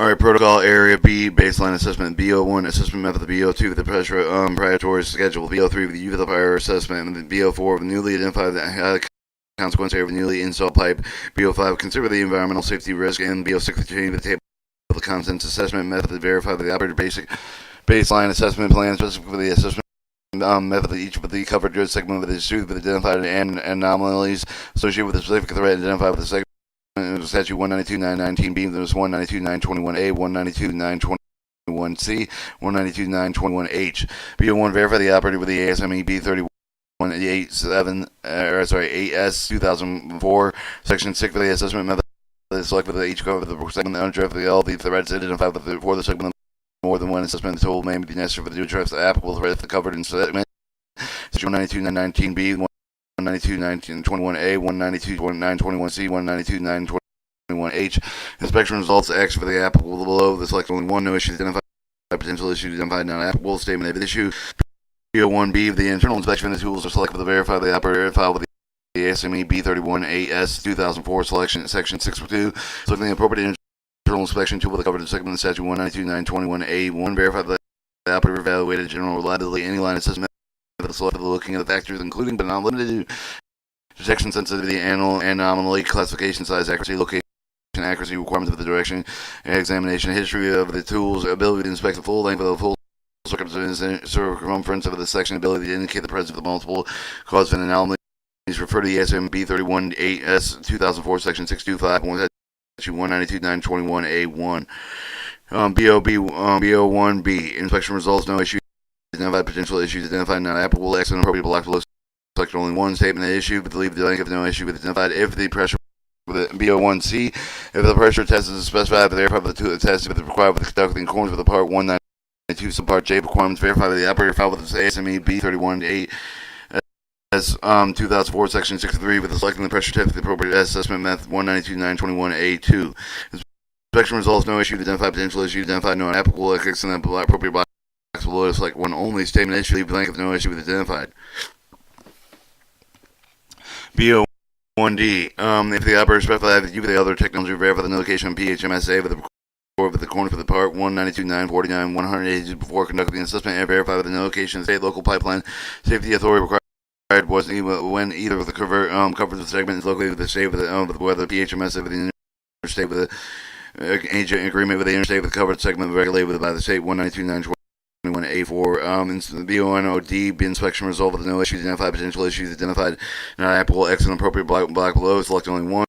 Alright, protocol area B, baseline assessment, BO1 assessment method, BO2 the pressure priority schedule, BO3 with the U of the prior assessment, and BO4 with the newly identified consequence area of the newly installed pipe, BO5 consider the environmental safety risk, and BO6 the change of the table of the contents assessment method to verify that the operator basic baseline assessment plan specifically the assessment method of each of the covered goods segment of the issue with identified and anomalies associated with the specific threat identified with the segment. Statute 192.919B, there's 192.921A, 192.921C, 192.921H. BO1 verify the operator with the ASME B3187, 8S 2004, Section 6 for the assessment method. Select for the each cover of the segment the undrafted all the threats identified for the segment. More than one assessment tool may be necessary for the address the applicable threat if the covered in segment. Section 192.919B, 192.921A, 192.921C, 192.921H. Inspection results X for the applicable below. The select only one. No issues identified. Potential issues identified not applicable. Statement of issue. PO1B of the internal inspection of the tools are selected to verify the operator file with the ASME B31AS 2004 selection section 6.2. Selecting the appropriate internal inspection tool with the covered segment of statute 192.921A1. Verify that the operator evaluated general reliability any line assessment. Looking at the factors including but not limited to detection sensitivity, anomaly, classification, size, accuracy, location, accuracy requirements of the direction, examination, history of the tools, ability to inspect the full length of the full circumference of the section, ability to indicate the presence of the multiple cause of an anomaly. Refer to the SM B318S 2004 section 625 192.921A1. BO1B inspection results no issue. Identified potential issues identified not applicable. X and appropriate block below. Select only one statement of issue, but leave the blank if no issue with identified. If the pressure with the BO1C, if the pressure test is specified, but verify the test if it's required with the conduct in accordance with the part 192 subpart J requirements, verify that the operator filed with the ASME B318 as 2004 section 63 with the selecting the pressure test with the appropriate assessment method 192.921A2. Inspection results no issue identified potential issue identified no applicable. X and the appropriate block below is like one only statement issue, leave blank if no issue with identified. BO1D. If the operator specified that you with the other technology verify the notification of Phmsa with the corner for the part 192.949 180 before conducting the assessment and verify with the notification of the state local pipeline safety authority required was when either of the covers of the segment is located with the state with whether Phmsa with the interstate with the agent agreement with the interstate with the covered segment regulated by the state 192.921A4. The BONOD inspection result with no issues identified, potential issues identified, not applicable. X and appropriate block below. Select only one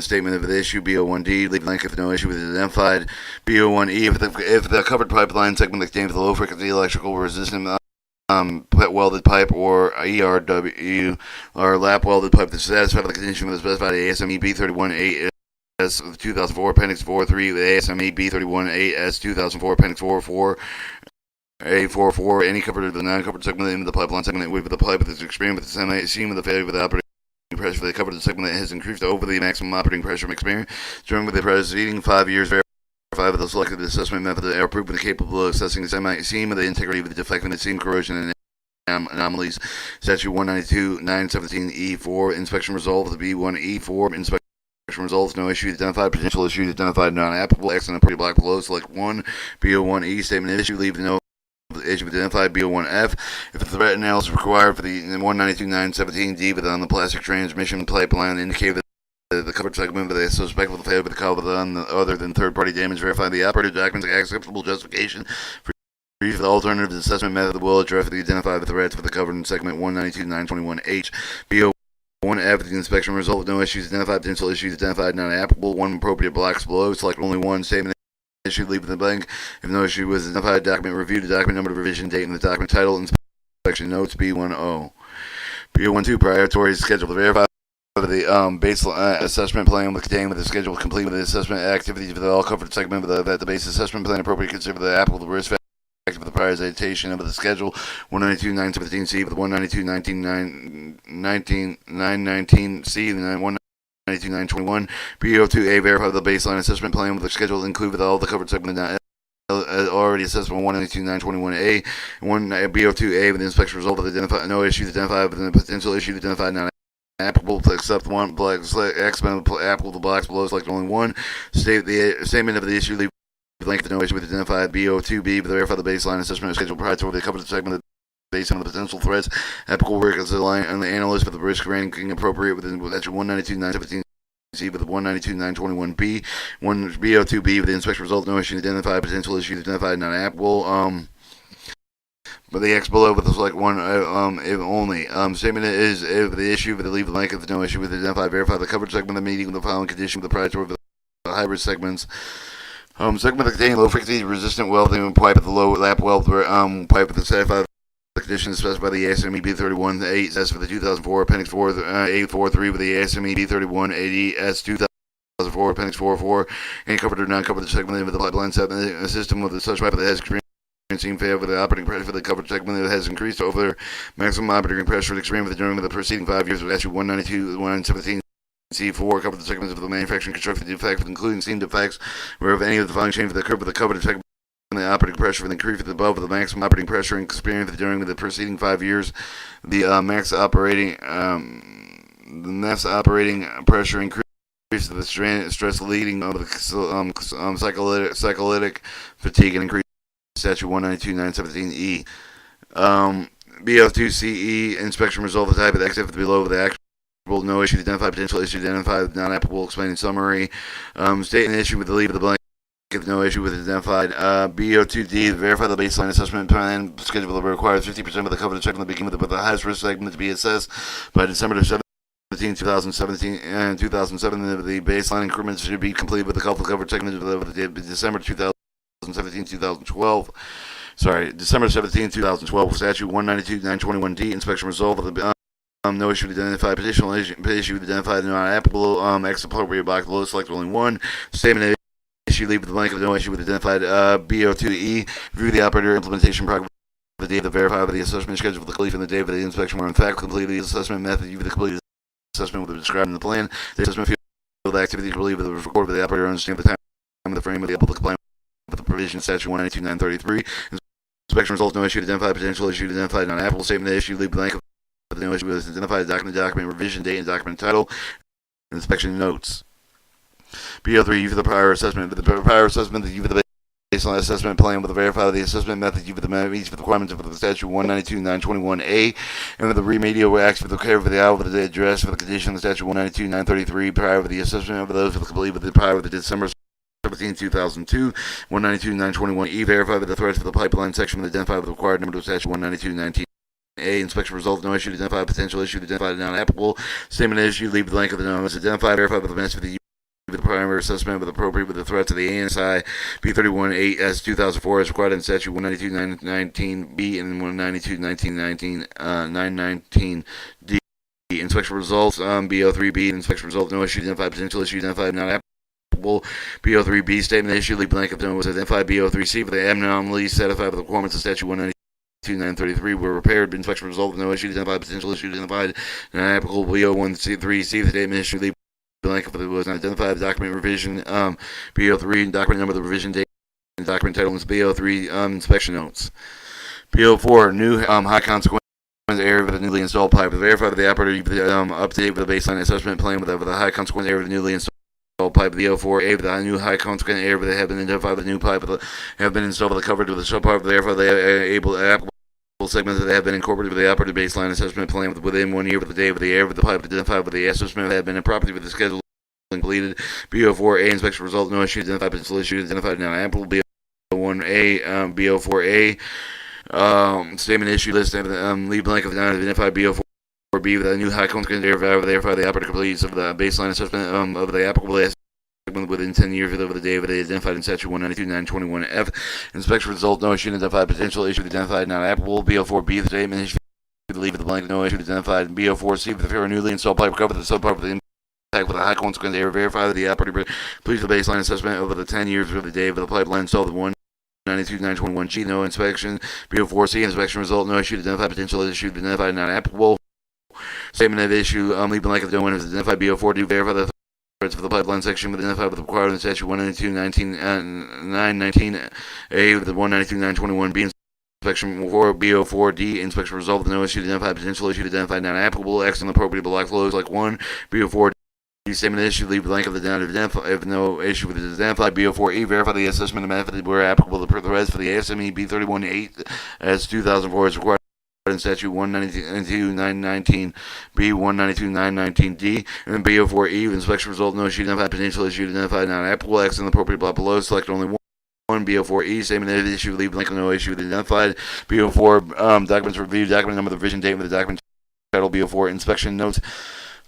statement of the issue. BO1D leave blank if no issue with identified. BO1E if the covered pipeline segment contains the low frequency electrical resistant welded pipe or ERW or lap welded pipe to satisfy the condition with the specified ASME B318 S 2004 Appendix 4.3 with ASME B318S 2004 Appendix 4.4 A44, any covered or the non-covered segment in the pipeline segment with the pipe that is experienced with the same of the failure with the operating pressure for the covered segment that has increased over the maximum operating pressure experience during the preceding 5 years. Verify with the selected assessment method are approved and capable of assessing the seam of the integrity of the defect and the seam corrosion and anomalies. Statute 192.917E4 inspection result of the B1E4 inspection results no issues identified, potential issues identified, non-applicable. X and a pretty block below. Select 1. BO1E statement of issue leave no issue identified. BO1F if the threat analysis required for the 192.917D within the plastic transmission pipeline indicate that the covered segment of the suspect with the failure with the cover other than third-party damage. Verify the operative documents acceptable justification for the alternative assessment method will address the identified the threats for the covered segment 192.921H. BO1F the inspection result with no issues identified, potential issues identified, not applicable. 1 appropriate blocks below. Select only one statement issue, leave the blank. If no issue was identified, document review, the document number, revision date, and the document title, inspection notes, B10. BO12 priority schedule to verify the baseline assessment plan contained with the schedule complete with the assessment activities for the all covered segment that the base assessment plan appropriately consider the applicable risk factor for the prioritization of the schedule 192.917C with 192.919C and 192.921. BO2A verify the baseline assessment plan with the schedule include with all the covered segment already assessed on 192.921A and one BO2A with the inspection result of identified no issues identified with the potential issue identified not applicable to accept one black applicable to blocks below. Select only one. State the statement of the issue leave blank with no issue with identified BO2B, but verify the baseline assessment schedule prior to the coverage segment based on the potential threats. Applicable work as a line and the analyst with the risk ranking appropriate within Section 192.917. C with the 192.921B, 1 BO2B with the inspection result, no issue identified, potential issues identified, not applicable. But the X below with the select one, if only. Statement is if the issue with the leave blank, if no issue with identified, verify the coverage segment of the meeting with the following condition with the prior to the hybrid segments. Segment that contain low frequency resistant welding pipe with the low lap weld pipe with the certified conditions specified by the ASME B31 8 S for the 2004 Appendix 4 843 with the ASME B31 80 S 2004 Appendix 44 and covered or non-covered segment with the pipeline system with the such pipe that has experiencing fail with the operating pressure for the covered segment that has increased over maximum operating pressure extreme with during the preceding 5 years of SU 192 117. C4 covered the segments of the manufacturing construction defects, including seam defects, where if any of the following change of the curve of the covered segment the operating pressure for the increase above the maximum operating pressure experienced during the preceding 5 years, the max operating pressure increase to the stress leading of the cyclic fatigue and increase statute 192.917E. BO2CE inspection result of the type of the exit below the actual. No issue identified, potential issue identified, non applicable, explaining summary. State an issue with the leave of the blank. If no issue with identified. BO2D, verify the baseline assessment plan schedule requires 50% of the coverage check in the beginning with the highest risk segment to be assessed by December 17, 2017 and 2007. The baseline increments should be completed with the coverage segment of the December 2017, 2012. December 17, 2012, statute 192.921D, inspection result of the no issue identified, petition issue identified, not applicable, X appropriate box below, select only one. Statement issue, leave with the blank of no issue with identified, BO2E, review the operator implementation progress the day of the verify of the assessment schedule for the complete and the day of the inspection where in fact complete the assessment method, you the completed assessment with the described in the plan. The assessment field of the activity relieve with the record of the operator understand the time of the frame of the applicable compliance with the provision statute 192.933. Inspection results, no issue identified, potential issue identified, not applicable. Statement issue, leave blank of no issue with identified document revision date and document title. Inspection notes. BO3, you for the prior assessment. With the prior assessment, you for the baseline assessment plan with the verify the assessment method, you for the meets for the requirements of the statute 192.921A, and with the remedial acts for the care for the hour for the address for the condition of the statute 192.933 prior with the assessment of those for the complete with the prior with the December 17, 2002, 192.921E, verify with the threats for the pipeline section with identified with the required number of statute 192.19. A, inspection results, no issue identified, potential issue identified, not applicable. Statement issue, leave blank of the notice identified, verify with the minutes for the primary assessment with appropriate with the threats of the ANSI B31 8S 2004 as required in statute 192.919B and 192.1919 919D. Inspection results, BO3B, inspection results, no issue identified, potential issue identified, not applicable. BO3B, statement issue, leave blank of the notice identified. BO3C, for the abnormally certified with the requirements of statute 192.933 were repaired. Inspection result, no issue identified, potential issue identified, not applicable. BO1C3C, the statement issue, leave blank if it was not identified. Document revision, BO3, document number, the revision date, and document title is BO3, inspection notes. BO4, new high consequence area with the newly installed pipe. Verify that the operator update with the baseline assessment plan with the high consequence area with the newly installed pipe. BO4A with the new high consequence area that have been identified with the new pipe that have been installed with the covered with the subpipe. Verify they are able applicable segments that have been incorporated with the operative baseline assessment plan within 1 year with the day of the air with the pipe identified with the assessment that have been improperly with the schedule completed. BO4A inspection result, no issue identified, potential issue identified, now ample. BO1A, BO4A statement issue list, leave blank of the non-identified. BO4B with a new high consequence area verify the operative completes of the baseline assessment of the applicable segment within 10 years of the day of the identified in statute 192.921F. Inspection result, no issue identified, potential issue identified, not applicable. BO4B the statement issue leave the blank, no issue identified. BO4C with the newly installed pipe cover the subpipe with the with a high consequence area verify that the operator completes the baseline assessment over the 10 years of the day of the pipeline installed the 192.921G, no inspection. BO4C inspection result, no issue identified, potential issue identified, not applicable. Statement of issue, leave blank if the one is identified. BO4D verify the threats for the pipeline section with identified with the required in statute 192.919A with the 192.921B. Inspection 4, BO4D, inspection result with no issue identified, potential issue identified, not applicable. X and appropriate block flows like 1, BO4D. Statement issue, leave blank of the down if no issue with the identified. BO4E, verify the assessment method where applicable to the rest for the ASME B318 as 2004 is required in statute 192.919 B 192.919 and BO4E. Inspection result no issue identified, potential issue identified, not applicable. X in the appropriate block below. Select only one. BO4E, statement of issue, leave blank, no issue identified. BO4 documents review, document number, the revision date with the document title. BO4 inspection notes.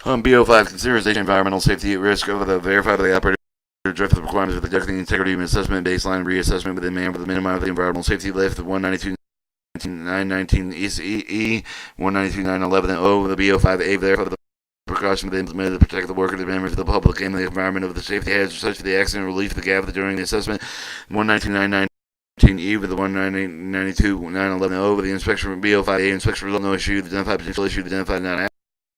BO5 considers environmental safety at risk of the verified by the operator. Drift the requirements of the conducting integrity assessment, baseline reassessment within man for the minimum of the environmental safety lift 192.919 ECE 192.911 O. The BO5A verify the precautions they implemented to protect the worker, the members of the public, and the environment of the safety hazards such as the accident relief the gap during the assessment 192.919 E with the 192.911 O. With the inspection BO5A inspection result no issue, the identified potential issue identified not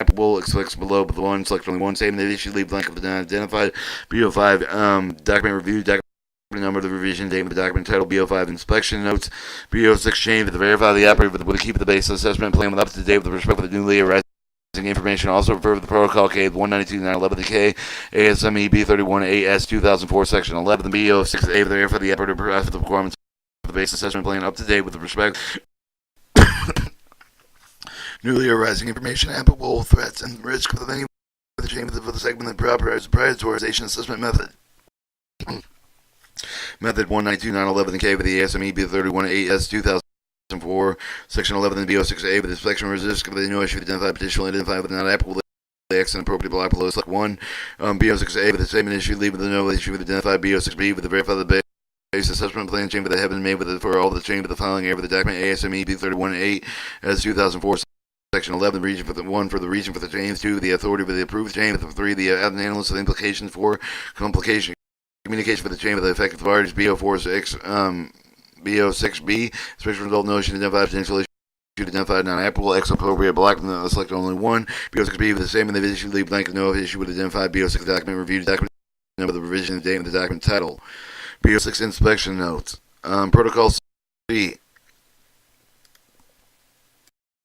applicable. Select below but the one, select only one statement that issue, leave blank of the not identified. BO5 document review, document number, the revision date with the document title. BO5 inspection notes. BO6 change with the verify the operator with the keep of the base assessment plan with up to date with respect to the newly arising information. Also refer to the protocol K 192.911 K ASME B31 AS 2004 section 11. The BO6A with the verify the operator with the requirements of the base assessment plan up to date with respect newly arising information, applicable threats and risk for the venue of the chain for the segment that prioritization assessment method. Method 192.911 K with the ASME B31 AS 2004 section 11 and BO6A with inspection risk of the no issue identified petition identified with not applicable X and appropriate block below. Select 1. BO6A with the statement issue, leave with the no issue with identified. BO6B with the verify the base assessment plan chain that have been made with the, for all the chain with the following area with the document ASME B31 as 2004 section 11 region for the 1 for the region for the chain, 2 the authority for the approved chain, 3 the analysis of the implications for complication communication for the chain with the effective parties. BO6B special result notion identified potential issue identified not applicable. X appropriate block select only one. BO6B with the same and the issue leave blank no issue with identified. BO6 document review document number the revision date and the document title. BO6 inspection notes. Protocol C